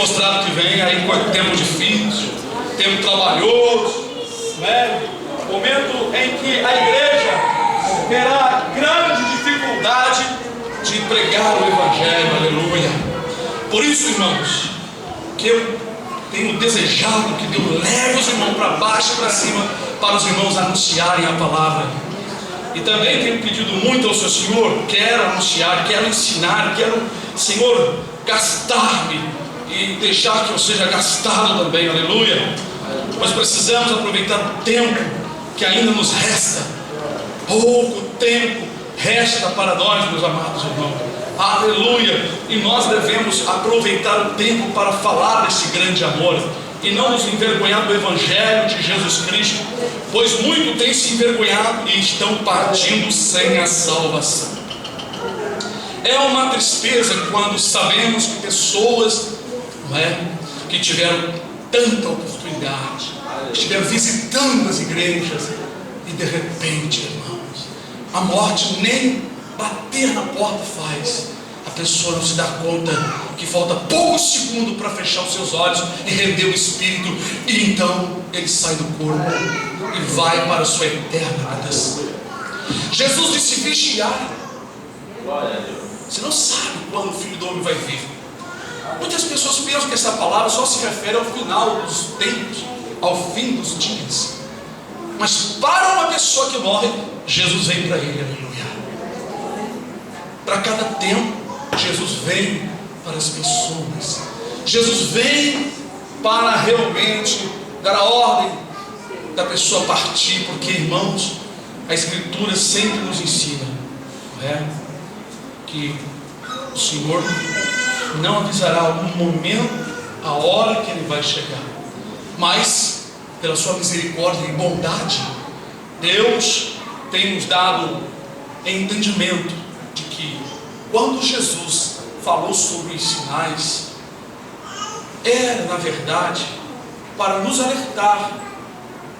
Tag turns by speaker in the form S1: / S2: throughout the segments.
S1: mostrado que vem aí com tempo difícil, tempo trabalhoso, né? Momento em que a igreja terá grande dificuldade de pregar o Evangelho, aleluia. Por isso, irmãos, que eu tenho desejado que Deus leve os irmãos para baixo e para cima, para os irmãos anunciarem a palavra. E também tenho pedido muito ao Senhor, quero anunciar, quero ensinar, quero, Senhor, gastar-me e deixar que eu seja gastado também, aleluia. Nós precisamos aproveitar o tempo que ainda nos resta. Pouco tempo resta para nós, meus amados irmãos, aleluia. E nós devemos aproveitar o tempo para falar desse grande amor e não nos envergonhar do Evangelho de Jesus Cristo, pois muito têm se envergonhado e estão partindo sem a salvação. É uma tristeza quando sabemos que pessoas, não é, que tiveram tanta oportunidade, estiveram visitando as igrejas e de repente, irmãos, a morte nem bater na porta faz. A pessoa não se dá conta que falta poucos segundos para fechar os seus olhos e render o espírito, e então ele sai do corpo e vai para a sua eterna habitação. Jesus disse: vigiar. Você não sabe quando o Filho do Homem vai vir. Muitas pessoas pensam que essa palavra só se refere ao final dos tempos, ao fim dos dias. Mas para uma pessoa que morre, Jesus vem para ele, aleluia. Para cada tempo, Jesus vem para as pessoas. Jesus vem para realmente dar a ordem da pessoa partir, porque, irmãos, a Escritura sempre nos ensina, não é? Que o Senhor não avisará o momento, a hora que Ele vai chegar, mas pela sua misericórdia e bondade, Deus tem nos dado entendimento de que quando Jesus falou sobre os sinais, era na verdade para nos alertar,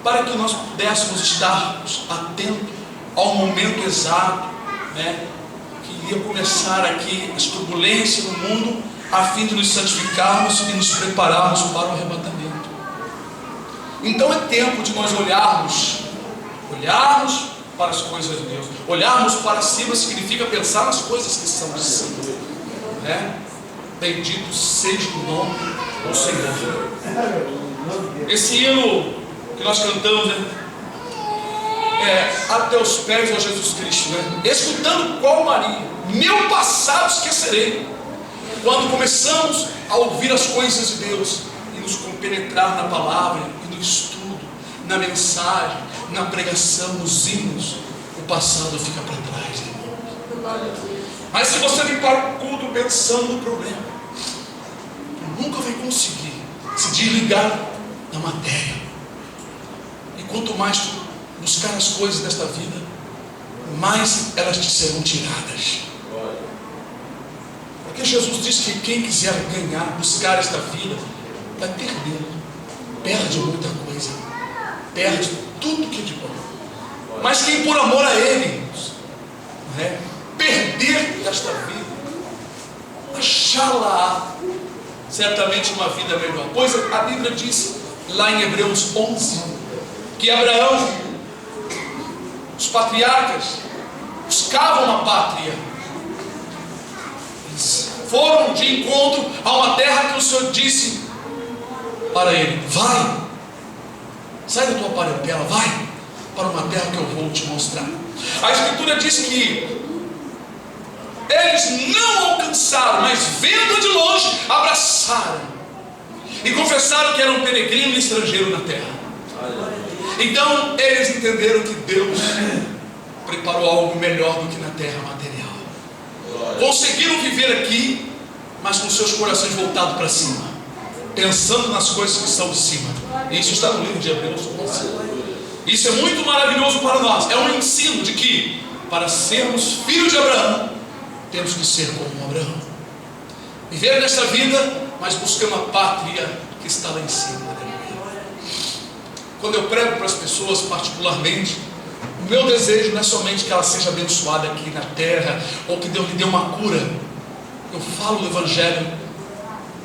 S1: para que nós pudéssemos estarmos atentos ao momento exato, né, que iria começar aqui as turbulências no mundo, a fim de nos santificarmos e nos prepararmos para o arrebatamento. Então é tempo de nós olharmos para as coisas de Deus. Olharmos para cima significa pensar nas coisas que são de cima, né? Bendito seja o nome do Senhor. Esse hino que nós cantamos, né? Até os pés de Jesus Cristo, né? Escutando qual Maria, meu passado esquecerei. Quando começamos a ouvir as coisas de Deus e nos compenetrar na palavra e no estudo, na mensagem, na pregação, nos hinos, o passado fica para trás, irmão. Mas se você vir para o culto pensando no problema, tu nunca vai conseguir se desligar da matéria. E quanto mais tu buscar as coisas desta vida, mais elas te serão tiradas. Porque Jesus disse que quem quiser ganhar, buscar esta vida, vai perder. Perde muita coisa, perde tudo que é de bom. Mas quem por amor a Ele, né, perder esta vida, achá-la certamente uma vida melhor. Pois a Bíblia diz lá em Hebreus 11 que Abraão, os patriarcas, buscavam uma pátria. Eles foram de encontro a uma terra que o Senhor disse para ele: vai, sai da tua parentela, vai para uma terra que eu vou te mostrar. A Escritura diz que eles não alcançaram, mas vendo de longe, abraçaram e confessaram que eram peregrino e estrangeiro na terra. Então eles entenderam que Deus preparou algo melhor do que na terra material. Conseguiram viver aqui, mas com seus corações voltados para cima, pensando nas coisas que são de cima. Isso está no livro de Hebreus 11. Isso é muito maravilhoso para nós. É um ensino de que para sermos filhos de Abraão, temos que ser como Abraão, viver nesta vida, mas buscando a pátria que está lá em cima. Quando eu prego para as pessoas particularmente, o meu desejo não é somente que ela seja abençoada aqui na terra, ou que Deus lhe dê uma cura. Eu falo do Evangelho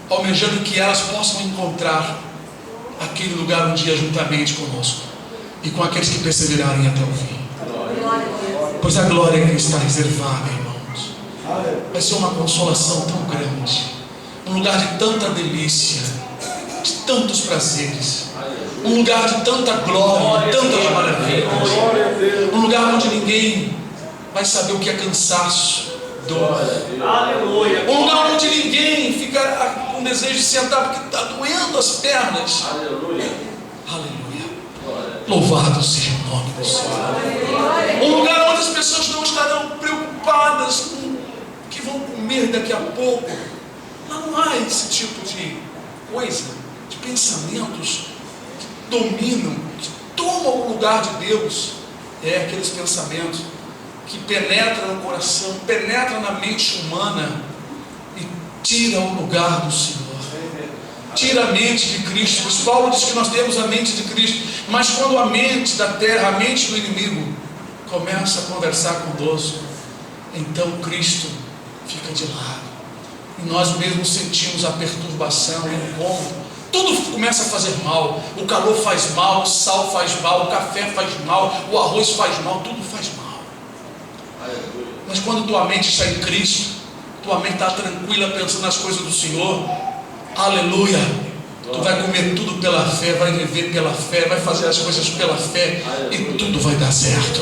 S1: almejando que elas possam encontrar aquele lugar um dia juntamente conosco e com aqueles que perseverarem até o fim. Pois a glória que está reservada, irmãos, vai ser uma consolação tão grande, um lugar de tanta delícia, de tantos prazeres, um lugar de tanta glória, de tantas maravilhas, um lugar onde ninguém vai saber o que é cansaço, dor, um lugar onde ninguém fica com desejo de sentar porque está doendo as pernas. Aleluia. Louvado seja o nome do Senhor. Um lugar onde as pessoas não estarão preocupadas com o que vão comer daqui a pouco. Não há esse tipo de coisa, de pensamentos que dominam, que tomam o lugar de Deus. É aqueles pensamentos que penetram no coração, penetram na mente humana e tiram o lugar do Senhor. Tira a mente de Cristo. Pois Paulo diz que nós temos a mente de Cristo, mas quando a mente da terra, a mente do inimigo começa a conversar conosco, então Cristo fica de lado e nós mesmos sentimos a perturbação, o incômodo. Tudo começa a fazer mal. O calor faz mal, o sal faz mal, o café faz mal, o arroz faz mal, tudo faz mal. Mas quando tua mente está em Cristo, tua mente está tranquila pensando nas coisas do Senhor, aleluia, tu vai comer tudo pela fé, vai viver pela fé, vai fazer as coisas pela fé e tudo vai dar certo.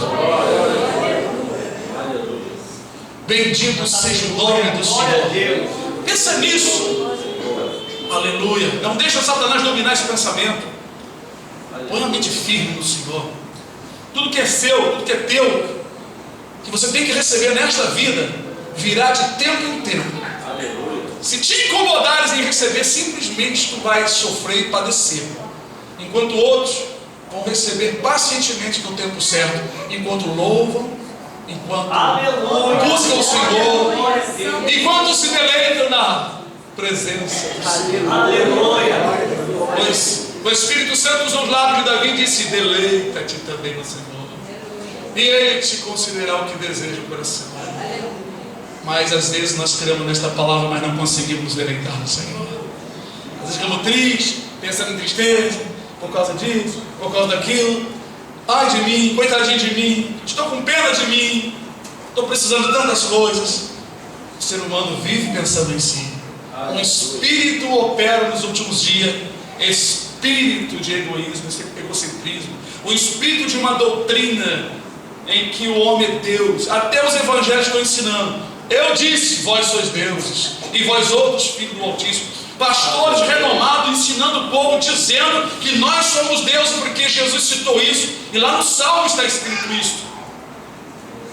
S1: Bendito seja o nome do Senhor. Pensa nisso. Aleluia. Não deixa Satanás dominar esse pensamento. Põe a mente firme no Senhor. Tudo que é seu, tudo que é teu, que você tem que receber nesta vida, virá de tempo em tempo. Se te incomodares em receber, simplesmente tu vais sofrer e padecer, enquanto outros vão receber pacientemente no tempo certo, enquanto louvam, enquanto buscam o Senhor, enquanto se deleitam na presença do Senhor. Aleluia. Pois o Espírito Santo usou os lábios de Davi e disse: deleita-te também no Senhor, e Ele te concederá o que deseja o coração. Mas às vezes nós cremos nesta palavra, mas não conseguimos nos deleitar no Senhor. Às vezes ficamos tristes, pensando em tristeza, por causa disso, por causa daquilo. Ai de mim, coitadinho de mim, estou com pena de mim, estou precisando de tantas coisas. O ser humano vive pensando em si. Um espírito opera nos últimos dias, espírito de egoísmo, egocentrismo, o espírito de uma doutrina em que o homem é Deus. Até os evangelhos estão ensinando: eu disse, vós sois deuses, e vós outros filhos do Altíssimo. Pastores renomados ensinando o povo, dizendo que nós somos deuses, porque Jesus citou isso, e lá no Salmo está escrito isso.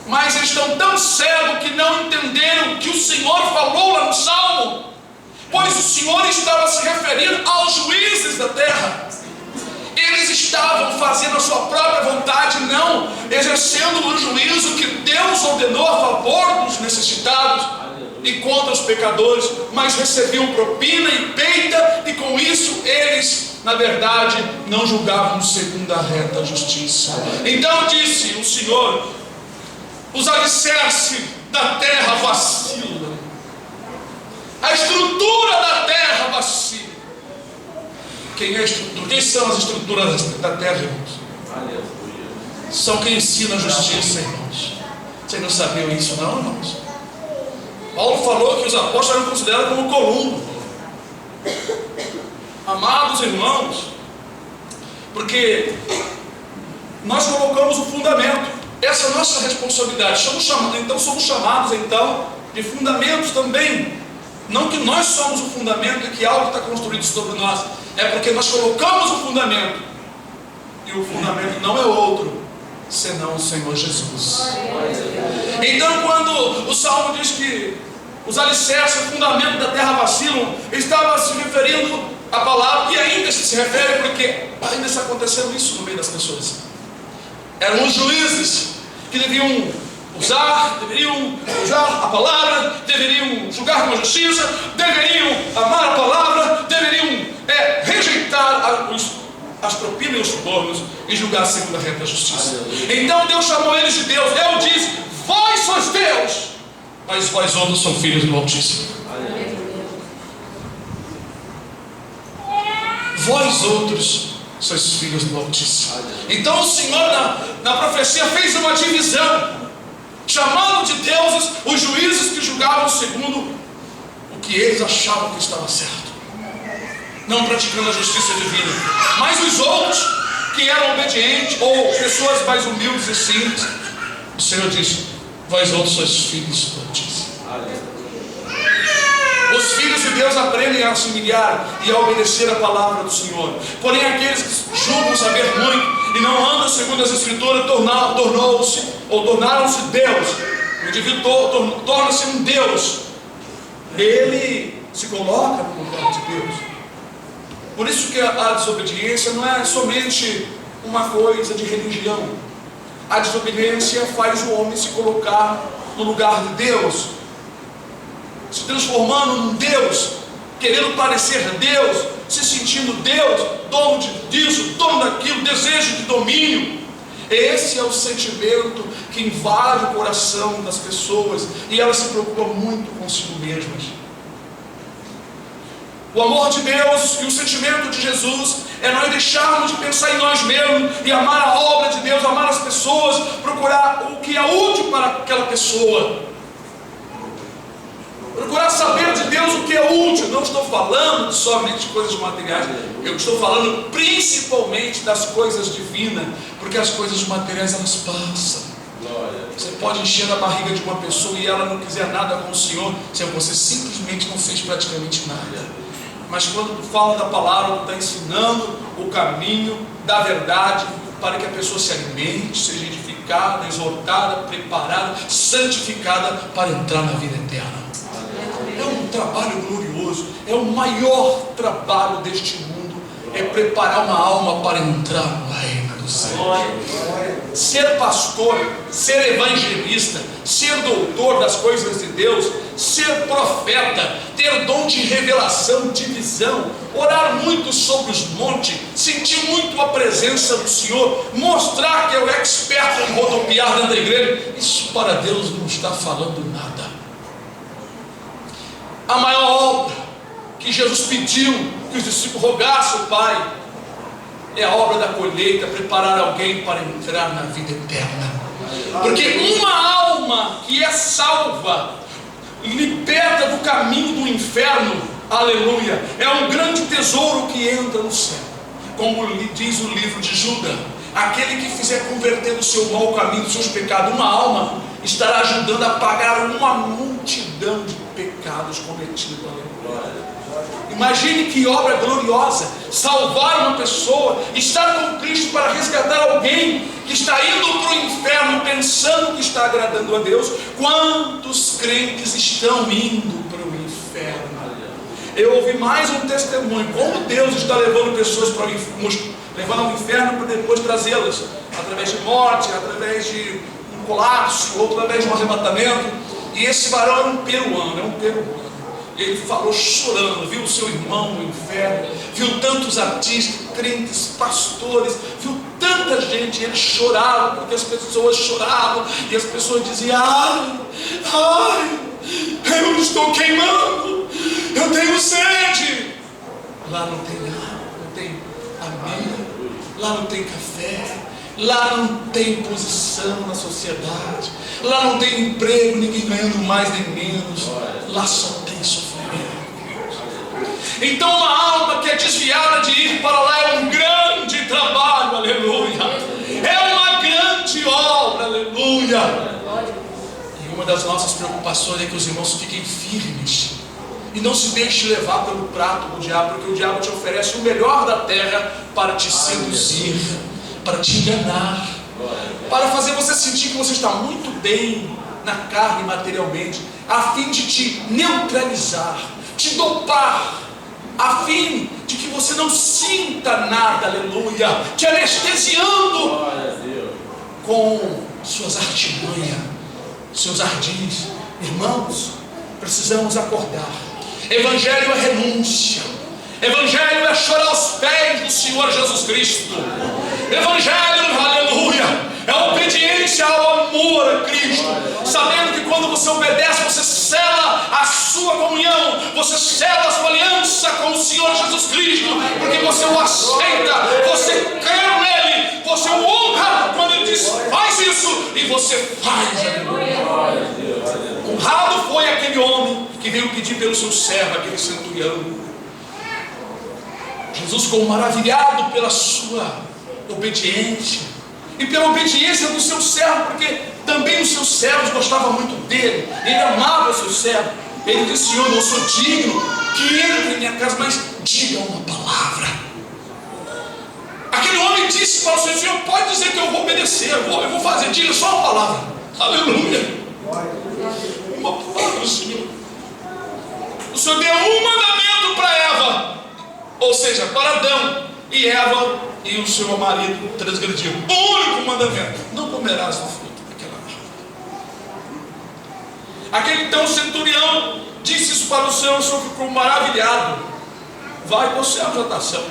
S1: Mas eles estão tão cegos que não entenderam o que o Senhor falou lá no Salmo, pois o Senhor estava se referindo aos juízes da terra. Eles estavam fazendo a sua própria vontade, não exercendo o juízo que Deus ordenou a favor dos necessitados e contra os pecadores, mas recebiam propina e peita, e com isso eles, na verdade, não julgavam segundo a reta justiça. Então disse o Senhor: os alicerces da terra vacilam, a estrutura da terra vacila. Quem é a estrutura? Quem são as estruturas da terra, irmãos? São quem ensina a justiça, irmãos. Vocês não sabiam isso não, irmãos? Paulo falou que os apóstolos eram considerados como coluna. Amados irmãos, porque nós colocamos o fundamento. Essa é a nossa responsabilidade. Somos chamados então de fundamentos também. Não que nós somos o fundamento e que algo está construído sobre nós, é porque nós colocamos o fundamento, e o fundamento não é outro senão o Senhor Jesus. Então, quando o Salmo diz que os alicerces, o fundamento da terra vacilam, estava se referindo à palavra, e ainda se refere, porque ainda está acontecendo isso no meio das pessoas. Eram os juízes que deveriam usar a palavra, deveriam julgar com a justiça, deveriam amar a palavra, deveriam rejeitar as propinas e os subornos e julgar segundo a reta justiça. Então Deus chamou eles de Deus. Deus disse: vós sois Deus, mas vós outros são filhos do Altíssimo. vós outros sois filhos do Altíssimo. Então o Senhor na profecia fez uma divisão, chamando de deuses os juízes que julgavam segundo o que eles achavam que estava certo, não praticando a justiça divina. Mas os outros que eram obedientes, ou pessoas mais humildes e simples, o Senhor disse: vós outros sois filhos do Altíssimo. Os filhos de Deus aprendem a se humilhar e a obedecer a palavra do Senhor. Porém aqueles que julgam saber muito e não andam segundo as Escrituras tornaram-se Deus. O indivíduo torna-se um Deus. Ele se coloca no lugar de Deus. Por isso que a desobediência não é somente uma coisa de religião. A desobediência faz o homem se colocar no lugar de Deus, se transformando num Deus, querendo parecer Deus, se sentindo Deus, dono disso, dono daquilo, desejo de domínio. Esse é o sentimento que invade o coração das pessoas, e elas se preocupam muito consigo mesmas. O amor de Deus e o sentimento de Jesus é nós deixarmos de pensar em nós mesmos e amar a obra de Deus, amar as pessoas, procurar o que é útil para aquela pessoa, procurar saber de Deus o que é útil. Não estou falando somente de coisas materiais, eu estou falando principalmente das coisas divinas, porque as coisas materiais elas passam. Você pode encher a barriga de uma pessoa e ela não quiser nada com o Senhor, se você simplesmente não fez praticamente nada. Mas quando tu fala da palavra, tu está ensinando o caminho da verdade, para que a pessoa se alimente, seja edificada, exortada, preparada, santificada para entrar na vida eterna. É um trabalho glorioso, é o maior trabalho deste mundo, é preparar uma alma para entrar no reino do céu. Ser pastor, ser evangelista, ser doutor das coisas de Deus, ser profeta, ter dom de revelação, de visão, orar muito sobre os montes, sentir muito a presença do Senhor, mostrar que é o expert em rodopiar dentro da igreja, isso para Deus não está falando nada. A maior obra que Jesus pediu que os discípulos rogassem ao Pai é a obra da colheita, preparar alguém para entrar na vida eterna. Porque uma alma que é salva, liberta do caminho do inferno, aleluia, é um grande tesouro que entra no céu. Como diz o livro de Judas, aquele que fizer converter do seu mau caminho, dos seus pecados, uma alma, estará ajudando a pagar uma multidão de pecados cometidos. Aleluia. Imagine que obra gloriosa, salvar uma pessoa, estar com Cristo para resgatar alguém que está indo para o inferno pensando que está agradando a Deus. Quantos crentes estão indo para o inferno? Eu ouvi mais um testemunho, como Deus está levando pessoas para o inferno, levando ao inferno para depois trazê-las, através de morte, através de um colapso, ou através de um arrebatamento. E esse varão era um peruano, Ele falou chorando, viu o seu irmão no inferno, viu tantos artistas, crentes, pastores, viu tanta gente. Ele chorava porque as pessoas choravam, e as pessoas diziam: ai, eu estou queimando, eu tenho sede. Lá não tem água, não tem amigo, lá não tem café, lá não tem posição na sociedade, lá não tem emprego, ninguém ganhando mais nem menos, lá só tem sofrimento. Então uma alma que é desviada de ir para lá é um grande trabalho, aleluia, é uma grande obra, aleluia. E uma das nossas preocupações é que os irmãos fiquem firmes e não se deixe levar pelo prato do diabo, porque o diabo te oferece o melhor da terra para te seduzir, para te enganar, para fazer você sentir que você está muito bem na carne materialmente, a fim de te neutralizar, te dopar, a fim de que você não sinta nada, aleluia, te anestesiando com suas artimanhas, seus ardis. Irmãos, precisamos acordar. Evangelho é renúncia, evangelho é chorar aos pés do Senhor Jesus Cristo. Evangelho, aleluia, é obediência ao amor a Cristo, sabendo que quando você obedece, você sela a sua comunhão, você sela a sua aliança. aliança com o Senhor Jesus Cristo, porque você o aceita, você crê nele, você o honra quando ele diz faz isso, e você faz. Honrado foi aquele homem que veio pedir pelo seu servo, aquele centurião. Jesus ficou maravilhado pela sua obediência e pela obediência do seu servo, porque também os seus servos gostavam muito dele, ele amava os seus servos. Ele disse: Senhor, eu não sou digno que entre em minha casa, mas diga uma palavra. Aquele homem disse para o Senhor: Senhor, pode dizer que eu vou obedecer, eu vou fazer, diga só uma palavra. Aleluia. Uma palavra, Senhor. O Senhor deu um mandamento para Eva, ou seja, para Adão, e Eva e o seu marido transgrediram o único mandamento: não comerás do fruto daquela árvore. Aquele então centurião disse isso para o Senhor ficou maravilhado. Vai para o céu, já está céu.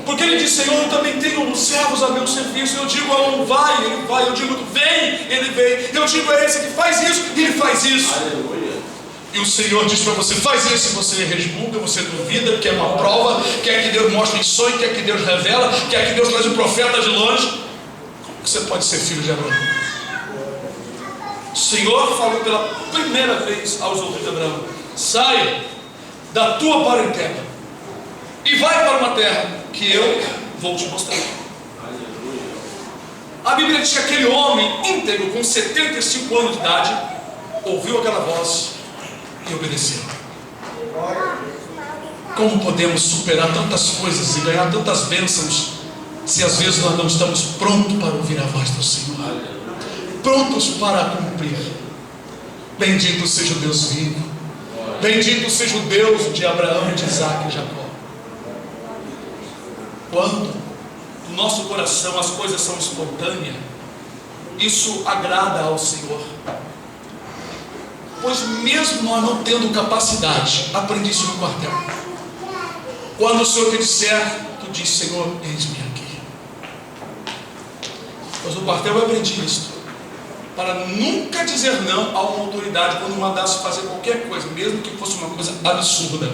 S1: Porque ele disse: Senhor, eu também tenho servos a meu serviço. Eu digo a um vai, ele vai. Eu digo vem, ele vem. Eu digo a esse que faz isso, ele faz isso. Aleluia. E o Senhor diz para você: faz isso, e você resmunga, você duvida, quer uma prova, quer que Deus mostre em sonho, quer que Deus revela, quer que Deus traz um profeta de longe. Como que você pode ser filho de Abraão? O Senhor falou pela primeira vez aos ouvidos de Abraão: saia da tua parentela e vai para uma terra que eu vou te mostrar. A Bíblia diz que aquele homem íntegro, com 75 anos de idade, ouviu aquela voz e obedeceu. Como podemos superar tantas coisas e ganhar tantas bênçãos se às vezes nós não estamos prontos para ouvir a voz do Senhor, prontos para cumprir? Bendito seja o Deus vivo, bendito seja o Deus de Abraão, de Isaac e Jacó. Quando no nosso coração as coisas são espontâneas, isso agrada ao Senhor. Pois mesmo nós não tendo capacidade, aprendi isso no quartel. Quando o Senhor te disser, tu diz: Senhor, eis-me aqui. Pois no quartel eu aprendi isso, para nunca dizer não a uma autoridade quando mandasse fazer qualquer coisa, mesmo que fosse uma coisa absurda.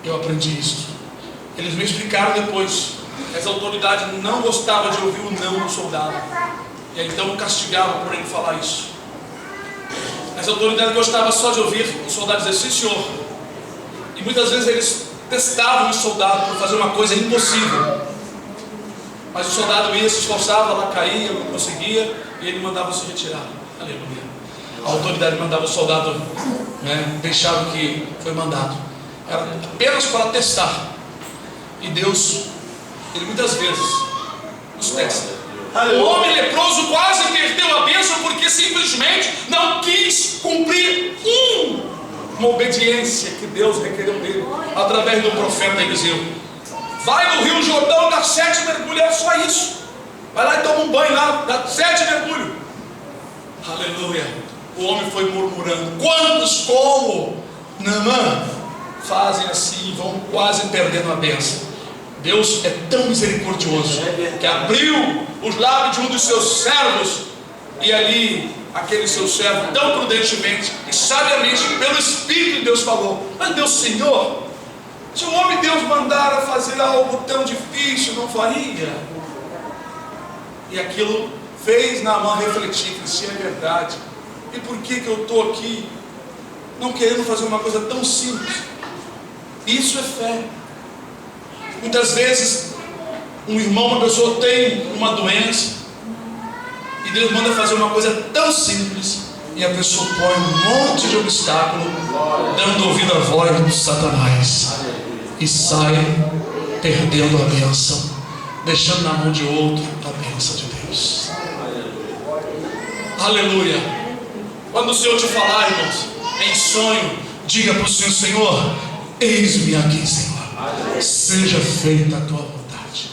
S1: Eu aprendi isso. Eles me explicaram depois. Essa autoridade não gostava de ouvir o não do soldado, e aí, então castigava por ele falar isso. Essa autoridade gostava só de ouvir o soldado dizer: sim, senhor. E muitas vezes eles testavam o soldado por fazer uma coisa impossível, mas o soldado ia, se esforçava, lá caía, não conseguia, e ele mandava se retirar. Aleluia. A autoridade mandava o soldado, deixar o que foi mandado. Era apenas para testar. E Deus, ele muitas vezes nos testa. O homem leproso quase perdeu a bênção porque simplesmente não quis cumprir uma obediência que Deus requereu dele através do profeta Eliseu. Vai no Rio Jordão, dá 7 mergulhos, é só isso. Vai lá e toma um banho lá, dá 7 mergulhos. Aleluia. O homem foi murmurando. Quantos como Naamã fazem assim, vão quase perdendo a bênção. Deus é tão misericordioso que abriu os lábios de um dos seus servos, e ali aquele seu servo tão prudentemente e sabiamente pelo Espírito de Deus falou: mas Deus, Senhor, se o homem Deus mandara fazer algo tão difícil, não faria? E aquilo fez Naamã refletir que se é verdade, e por que eu estou aqui não querendo fazer uma coisa tão simples? Isso é fé. Muitas vezes um irmão, uma pessoa tem uma doença e Deus manda fazer uma coisa tão simples, e a pessoa põe um monte de obstáculo, dando ouvido à voz do Satanás, e sai perdendo a bênção, deixando na mão de outro a bênção de Deus. Aleluia. Quando o Senhor te falar, irmãos, em sonho, diga para o Senhor: Senhor, eis-me aqui, Senhor, seja feita a tua vontade.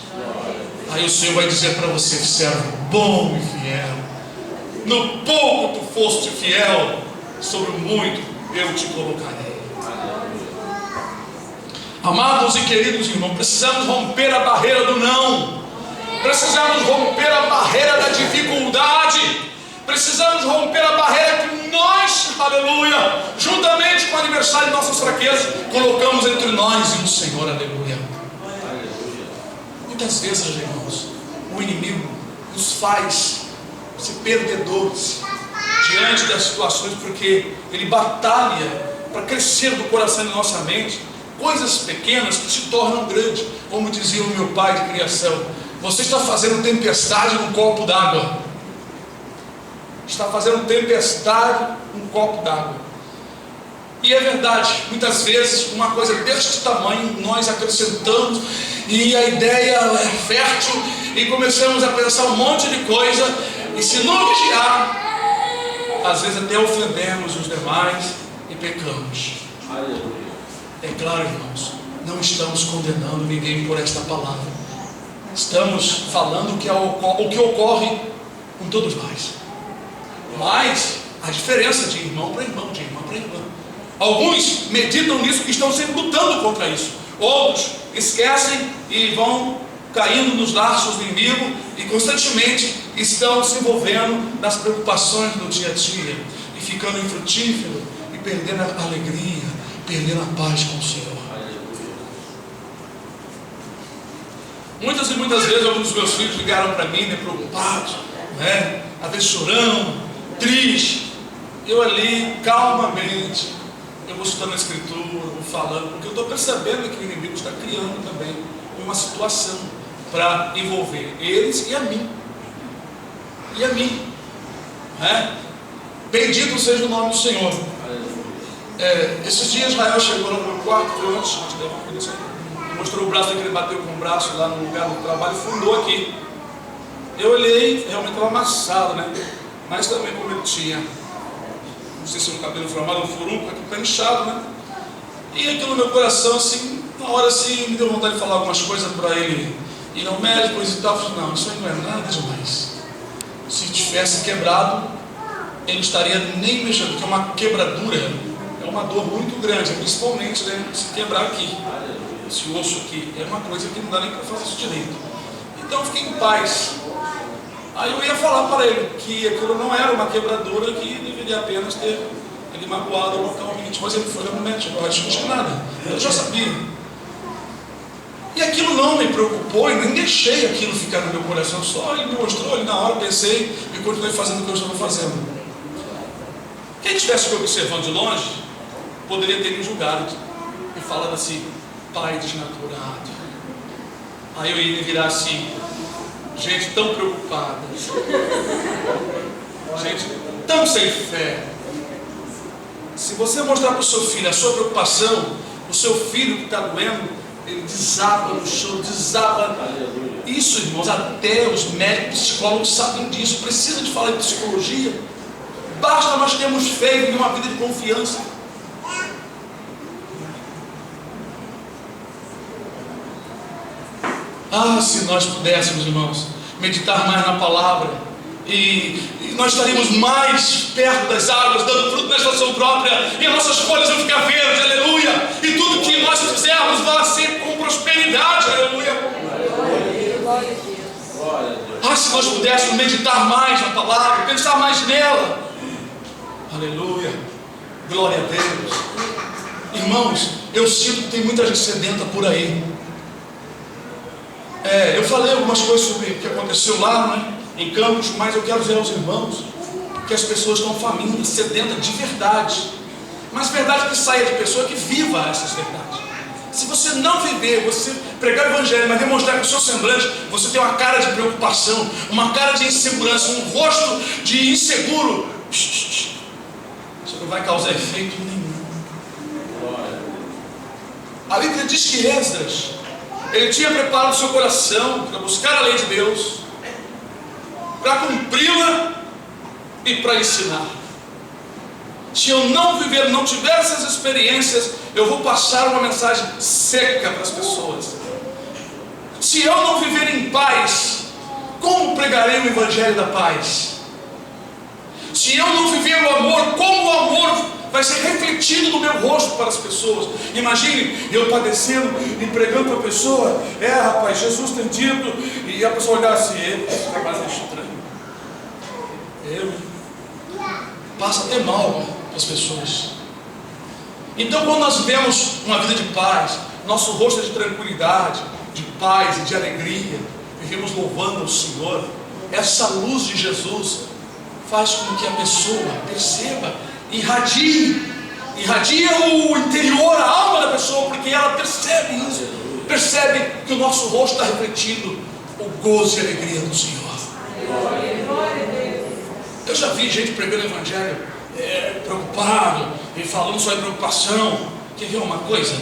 S1: Aí o Senhor vai dizer para você: servo bom e fiel, no pouco tu foste fiel, sobre o muito eu te colocarei. Amados e queridos irmãos, precisamos romper a barreira do não, precisamos romper a barreira da dificuldade, Precisamos romper a barreira que nós, aleluia, juntamente com o aniversário de nossas fraquezas, colocamos entre nós e o Senhor, aleluia. Muitas vezes, irmãos, o inimigo nos faz ser perdedores diante das situações, porque ele batalha para crescer do coração e da nossa mente coisas pequenas que se tornam grandes. Como dizia o meu pai de criação: você está fazendo tempestade num copo d'água. Está fazendo tempestade num copo d'água. E é verdade, muitas vezes uma coisa deste tamanho nós acrescentamos, e a ideia é fértil, e começamos a pensar um monte de coisa, e se não vigiar, às vezes até ofendemos os demais e pecamos. É claro, irmãos, não estamos condenando ninguém por esta palavra. Estamos falando o que ocorre com todos nós. Mas a diferença de irmão para irmão, de irmã para irmã. Alguns meditam nisso e estão sempre lutando contra isso. Outros esquecem e vão caindo nos laços do inimigo e constantemente estão se envolvendo nas preocupações do dia a dia e ficando infrutífero e perdendo a alegria, perdendo a paz com o Senhor. Muitas e muitas vezes alguns dos meus filhos ligaram para mim, preocupados, às vezes chorando, triste. Eu ali, calmamente, eu vou estudando a Escritura, vou falando, porque eu estou percebendo que o inimigo está criando também uma situação para envolver eles e a mim. E a mim. Bendito seja o nome do Senhor. Esses dias Israel chegou no meu quarto, foi antes de levar, mostrou o braço que ele bateu com o braço lá no lugar do trabalho e fundou aqui. Eu olhei, realmente estava amassado, mas também como ele tinha, não sei se no cabelo formado, um furúnculo aqui para inchado, e aquilo no meu coração, assim, na hora assim, me deu vontade de falar algumas coisas para ele ir ao médico e tal. Eu falei: não, isso aí não é nada demais. Se tivesse quebrado, ele não estaria nem mexendo, porque é uma quebradura, é uma dor muito grande, principalmente se quebrar aqui, esse osso aqui, é uma coisa que não dá nem para fazer isso direito. Então eu fiquei em paz. Aí eu ia falar para ele que aquilo não era uma quebradura, que deveria apenas ter ele magoado localmente, mas ele foi no médico, eu não tinha nada, eu já sabia. E aquilo não me preocupou e nem deixei aquilo ficar no meu coração, só ele me mostrou, ali na hora eu pensei e continuei fazendo o que eu estava fazendo. Quem estivesse me observando de longe poderia ter me julgado e falado assim: pai desnaturado. Aí eu ia me virar assim: gente tão preocupada, gente tão sem fé. Se você mostrar para o seu filho a sua preocupação, o seu filho que está doendo, ele desaba no chão, desaba. Isso, irmãos, até os médicos, psicólogos sabem disso. Precisa de falar de psicologia. Basta nós termos fé e viver uma vida de confiança. Se nós pudéssemos, irmãos, meditar mais na palavra, e nós estaríamos mais perto das águas, dando fruto na estação própria, e nossas folhas vão ficar verdes, aleluia, e tudo que nós fizermos vai ser com prosperidade, aleluia. Se nós pudéssemos meditar mais na palavra, pensar mais nela, aleluia, glória a Deus. Irmãos, eu sinto que tem muita gente sedenta por aí. Eu falei algumas coisas sobre o que aconteceu lá, em Campos, mas eu quero dizer aos irmãos que as pessoas estão famintas, sedentas de verdade, mas verdade que saia de pessoa que viva essas verdades. Se você não viver, você pregar o evangelho, mas demonstrar com o seu semblante, você tem uma cara de preocupação, uma cara de insegurança, um rosto de inseguro, isso não vai causar efeito nenhum. A Bíblia diz que Esdras, ele tinha preparado o seu coração para buscar a lei de Deus, para cumpri-la e para ensinar. Se eu não viver, não tiver essas experiências, eu vou passar uma mensagem seca para as pessoas. Se eu não viver em paz, como pregarei o evangelho da paz? Se eu não viver o amor, como o amor vai ser refletido no meu rosto para as pessoas? Imagine eu padecendo e pregando para a pessoa: rapaz, Jesus tem dito, e a pessoa olhar assim: fica mais estranho. passa até mal para as pessoas. Então, quando nós vivemos uma vida de paz, nosso rosto é de tranquilidade, de paz e de alegria, vivemos louvando o Senhor, essa luz de Jesus faz com que a pessoa perceba, irradia o interior, a alma da pessoa, porque ela percebe isso, percebe que o nosso rosto está refletindo o gozo e a alegria do Senhor. Eu já vi gente pregando o Evangelho preocupado e falando sobre preocupação. Quer ver uma coisa?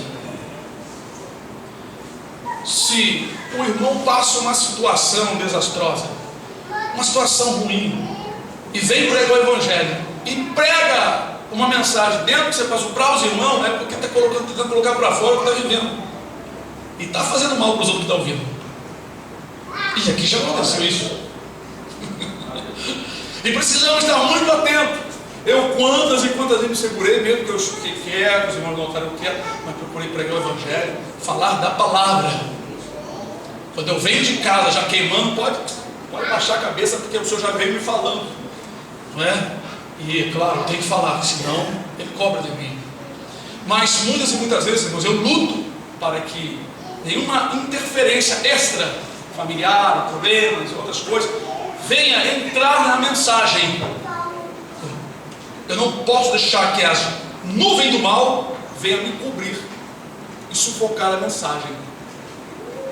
S1: Se o irmão passa uma situação desastrosa, uma situação ruim, e vem pregar o Evangelho e prega uma mensagem dentro que você passou para os irmãos, é porque está tentando colocar para fora o que está vivendo, e está fazendo mal para os outros que estão ouvindo. E aqui já aconteceu isso. E precisamos estar muito atentos. Eu quantas e quantas vezes me segurei, mesmo que eu fiquei quieto, os irmãos não notaram quieto, mas procurei pregar o Evangelho, falar da palavra. Quando eu venho de casa já queimando, pode baixar a cabeça, porque o Senhor já veio me falando, não é? E claro, tem que falar, senão Ele cobra de mim. Mas muitas e muitas vezes, irmãos, eu luto para que nenhuma interferência extra, familiar, problemas, outras coisas, venha entrar na mensagem. Eu não posso deixar que as nuvens do mal venham me cobrir e sufocar a mensagem.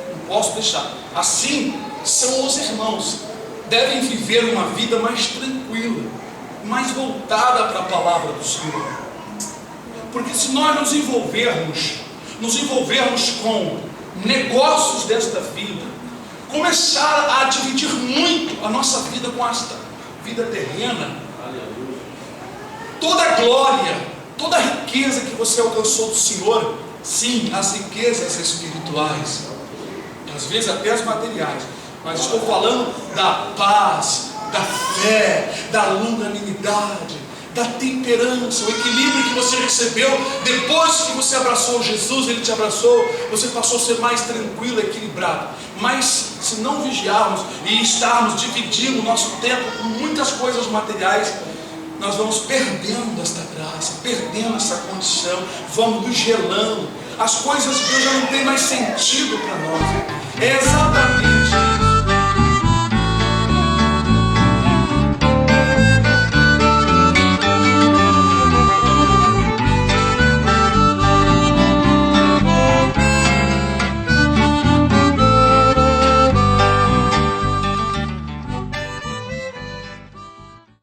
S1: Não posso deixar. Assim são os irmãos, devem viver uma vida mais tranquila, mais voltada para a palavra do Senhor. Porque se nós nos envolvermos com negócios desta vida, começar a dividir muito a nossa vida com esta vida terrena, toda a glória, toda a riqueza que você alcançou do Senhor, sim, as riquezas espirituais, às vezes até as materiais, mas estou falando da paz, da fé, da longanimidade, da temperança, o equilíbrio que você recebeu depois que você abraçou Jesus. Ele te abraçou, você passou a ser mais tranquilo, equilibrado. Mas se não vigiarmos e estarmos dividindo o nosso tempo com muitas coisas materiais, nós vamos perdendo esta graça, perdendo essa condição, vamos nos gelando, as coisas de Deus já não têm mais sentido para nós. É